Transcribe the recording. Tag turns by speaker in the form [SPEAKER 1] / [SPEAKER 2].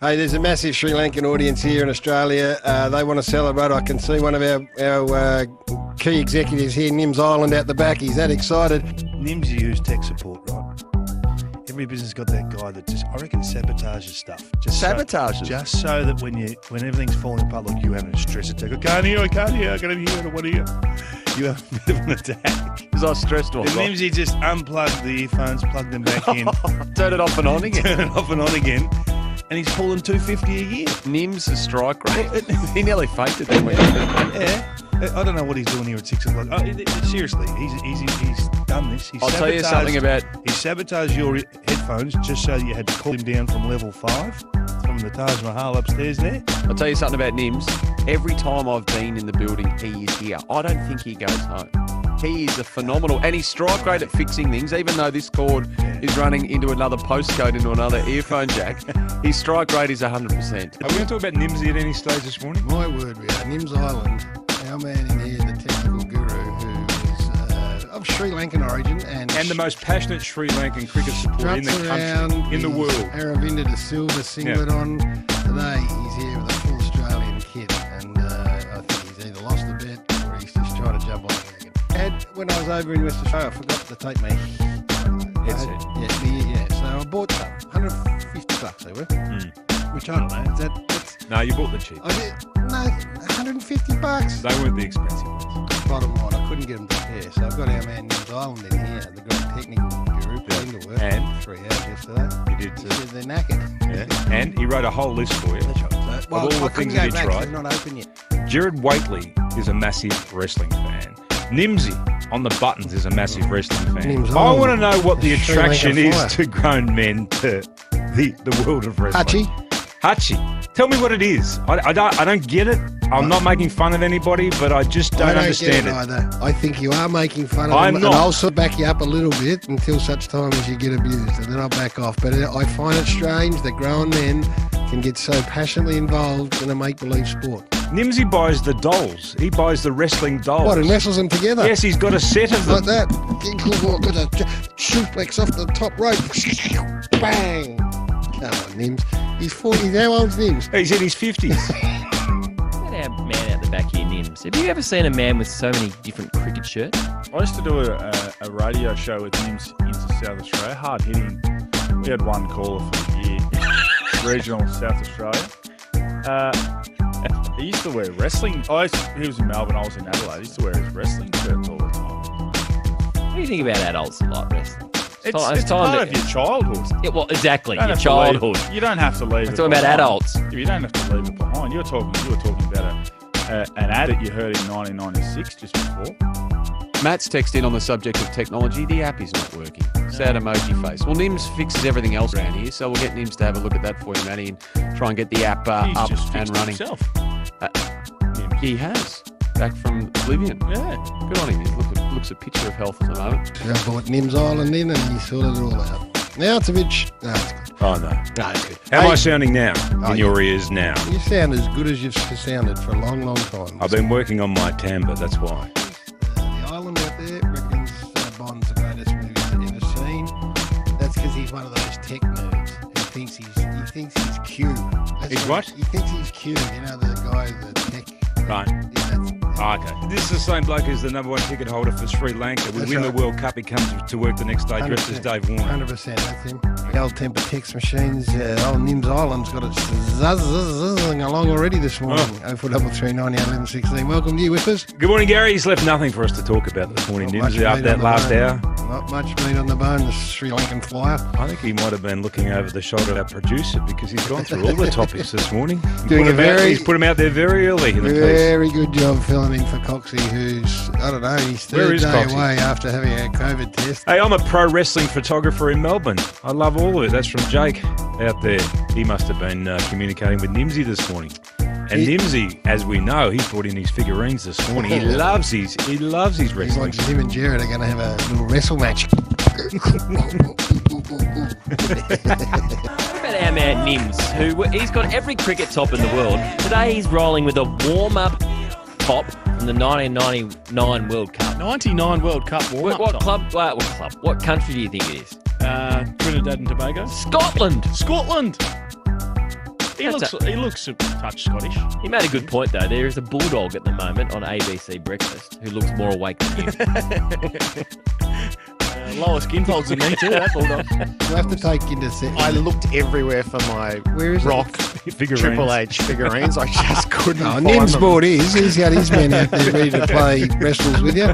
[SPEAKER 1] Hey, there's a massive Sri Lankan audience here in Australia. They want to celebrate. I can see one of our key executives here, Nims Island, out the back. He's that excited.
[SPEAKER 2] Nims, you use tech support, right? Every business got that guy that just, I reckon, sabotages stuff.
[SPEAKER 3] Sabotages?
[SPEAKER 2] Just so that when everything's falling apart, look, you're having a stress attack. I can't hear, I can't hear, I don't want to hear. You have a bit of an attack.
[SPEAKER 3] Because I stressed all.
[SPEAKER 2] Nims, he just unplugged the earphones, plugged them back in.
[SPEAKER 3] Turn it off and on again.
[SPEAKER 2] Turn it off and on again. And he's pulling $250 a year.
[SPEAKER 3] Nims' strike rate. He nearly faked it then.
[SPEAKER 2] Yeah. I don't know what he's doing here at 6 o'clock. Seriously, he's done this.
[SPEAKER 3] I'll tell you something about...
[SPEAKER 2] He sabotaged your headphones just so you had to call him down from level 5 from the Taj Mahal upstairs there.
[SPEAKER 3] I'll tell you something about Nims. Every time I've been in the building, he is here. I don't think he goes home. He is a phenomenal... And he's strike great at fixing things, even though this cord is running into another postcode, into another earphone jack. His strike rate is 100%.
[SPEAKER 4] Are we going to talk about Nimsy at any stage this morning?
[SPEAKER 1] My word, we are. Nims Island, our man in here, the technical guru, who is of Sri Lankan origin. And
[SPEAKER 4] the most passionate Sri Lankan cricket supporter in the country, in the world.
[SPEAKER 1] Aravinda de Silva singlet on. Today he's here with a full Australian kit, and I think he's either lost a bet or he's just trying to jump on the wagon. When I was over in West Australia, I forgot to take my
[SPEAKER 4] headset.
[SPEAKER 1] Yeah, so I bought some. $150 they were. Which I don't know.
[SPEAKER 4] No, you bought the cheap.
[SPEAKER 1] I did. No, $150.
[SPEAKER 4] They weren't the expensive ones.
[SPEAKER 1] Bottom line, I couldn't get them to pair. So I've got our man Nims Island in here, the great technical guru, put into work.
[SPEAKER 4] And
[SPEAKER 1] 3 hours yesterday.
[SPEAKER 4] You did too.
[SPEAKER 1] He said they're knackered.
[SPEAKER 4] Yeah. And he wrote a whole list for you.
[SPEAKER 1] That's right.
[SPEAKER 4] Of all the things that he tried.
[SPEAKER 1] It's not open yet.
[SPEAKER 4] Jared Waitley is a massive wrestling fan. Nimsy on the buttons is a massive wrestling fan.
[SPEAKER 1] Nims
[SPEAKER 4] I
[SPEAKER 1] Island.
[SPEAKER 4] want to know what the
[SPEAKER 1] Sri
[SPEAKER 4] attraction
[SPEAKER 1] Lankan
[SPEAKER 4] is
[SPEAKER 1] flyer.
[SPEAKER 4] to grown men to the world of wrestling. Hachi. Tell me what it is. I don't get it. I'm not making fun of anybody, but I just don't understand
[SPEAKER 1] get it either. I think you are making fun of
[SPEAKER 4] I'm
[SPEAKER 1] them,
[SPEAKER 4] not.
[SPEAKER 1] and I'll sort of back you up a little bit until such time as you get abused, and then I'll back off. But I find it strange that grown men can get so passionately involved in a make-believe sport.
[SPEAKER 4] Nimsy buys the dolls. He buys the wrestling dolls.
[SPEAKER 1] What, and wrestles them together?
[SPEAKER 4] Yes, he's got a set of them.
[SPEAKER 1] Like that. Got a suplex off the top rope. Bang. Come on, Nims. He's 40. How old's Nims?
[SPEAKER 4] He's in his 50s.
[SPEAKER 5] Our man out the back here, Nims. Have you ever seen a man with so many different cricket shirts?
[SPEAKER 6] I used to do a radio show with Nims into South Australia, hard hitting. We had one caller for the year, regional South Australia. He used to wear wrestling. He was in Melbourne, I was in Adelaide. He used to wear his wrestling shirts all the time.
[SPEAKER 5] What do you think about adults that like wrestling?
[SPEAKER 6] It's part of your childhood.
[SPEAKER 5] Yeah, well, exactly,
[SPEAKER 6] You
[SPEAKER 5] your
[SPEAKER 6] don't have to
[SPEAKER 5] childhood.
[SPEAKER 6] leave- You don't have to leave
[SPEAKER 5] I'm
[SPEAKER 6] it
[SPEAKER 5] talking about
[SPEAKER 6] behind.
[SPEAKER 5] adults.
[SPEAKER 6] You don't have to leave it behind. You were talking about an ad that you heard in 1996 just before.
[SPEAKER 3] Matt's text in on the subject of technology. The app is not working. Sad emoji face. Well, Nims fixes everything else around here, so we'll get Nims to have a look at that for you, Matty, and try and get the app
[SPEAKER 6] He's
[SPEAKER 3] up
[SPEAKER 6] just
[SPEAKER 3] and
[SPEAKER 6] fixed
[SPEAKER 3] running.
[SPEAKER 6] himself.
[SPEAKER 3] He has. Back from Oblivion.
[SPEAKER 6] Yeah.
[SPEAKER 3] Good on him. He looks a picture of health at the moment.
[SPEAKER 1] I brought Nims Island in and he sorted it all out. Now it's a bit... No, it's good.
[SPEAKER 4] Oh, no.
[SPEAKER 1] No, it's good.
[SPEAKER 4] How am
[SPEAKER 1] Hey,
[SPEAKER 4] I sounding now in
[SPEAKER 1] yeah.
[SPEAKER 4] your ears now?
[SPEAKER 1] You sound as good as you've sounded for a long, long time.
[SPEAKER 4] I've been working on my timbre, that's why.
[SPEAKER 1] The island out there reckons Bond's the greatest movie he's ever seen. That's because he's one of those tech nerds who thinks he's Q. That's
[SPEAKER 4] He's
[SPEAKER 1] right.
[SPEAKER 4] what?
[SPEAKER 1] He thinks he's Q. You know, the guy, the tech.
[SPEAKER 4] Right.
[SPEAKER 1] Yeah,
[SPEAKER 4] Okay. This is the same bloke as the #1 ticket holder for Sri Lanka. We
[SPEAKER 1] That's
[SPEAKER 4] win
[SPEAKER 1] right.
[SPEAKER 4] the World Cup, he comes to work the next day dressed as Dave Warner.
[SPEAKER 1] 100%, that's him. The old temper text machines. Old Nims Island's got it zuzzing along already this morning. 0433 11 16. Welcome to you, Whippers.
[SPEAKER 4] Good morning, Gary. He's left nothing for us to talk about this morning,
[SPEAKER 1] Not much
[SPEAKER 4] Nims, after
[SPEAKER 1] meat
[SPEAKER 4] that
[SPEAKER 1] on the
[SPEAKER 4] last
[SPEAKER 1] bone.
[SPEAKER 4] hour.
[SPEAKER 1] Not much meat on the bone, the Sri Lankan flyer.
[SPEAKER 4] I think he might have been looking over the shoulder of our producer because he's gone through all the topics this morning.
[SPEAKER 1] Doing
[SPEAKER 4] He's put him out there very early in the piece.
[SPEAKER 1] Very good job filling in for Coxie, who's, I don't know, he's
[SPEAKER 4] Where
[SPEAKER 1] third
[SPEAKER 4] is
[SPEAKER 1] day
[SPEAKER 4] Coxie?
[SPEAKER 1] away after having a COVID test.
[SPEAKER 4] Hey, I'm a pro wrestling photographer in Melbourne. I love all of it. That's from Jake out there. He must have been communicating with Nimsy this morning. And Nimsy, as we know, he brought in his figurines this morning. He loves his
[SPEAKER 1] He
[SPEAKER 4] wrestling.
[SPEAKER 1] wants him and Jared are going to have a little wrestle match.
[SPEAKER 5] What about our man Nims, who he's got every cricket top in the world. Today he's rolling with a warm-up top from the 1999 World Cup.
[SPEAKER 6] 99 World Cup warm-up
[SPEAKER 5] What
[SPEAKER 6] top.
[SPEAKER 5] club? What club? What country do you think it is?
[SPEAKER 6] Trinidad and Tobago.
[SPEAKER 5] Scotland.
[SPEAKER 6] Scotland. He looks a touch Scottish.
[SPEAKER 5] He made a good point, though. There is a bulldog at the moment on ABC Breakfast who looks more awake than you.
[SPEAKER 6] Lower skin folds than me too, that bulldog.
[SPEAKER 1] You have to take into
[SPEAKER 7] I looked everywhere for my
[SPEAKER 1] Where is it?
[SPEAKER 7] rock
[SPEAKER 2] Figurines.
[SPEAKER 7] Triple H figurines. I just couldn't
[SPEAKER 1] Oh,
[SPEAKER 7] find
[SPEAKER 1] Nims
[SPEAKER 7] them.
[SPEAKER 1] bought his. He's got his men out there ready to play wrestles with you.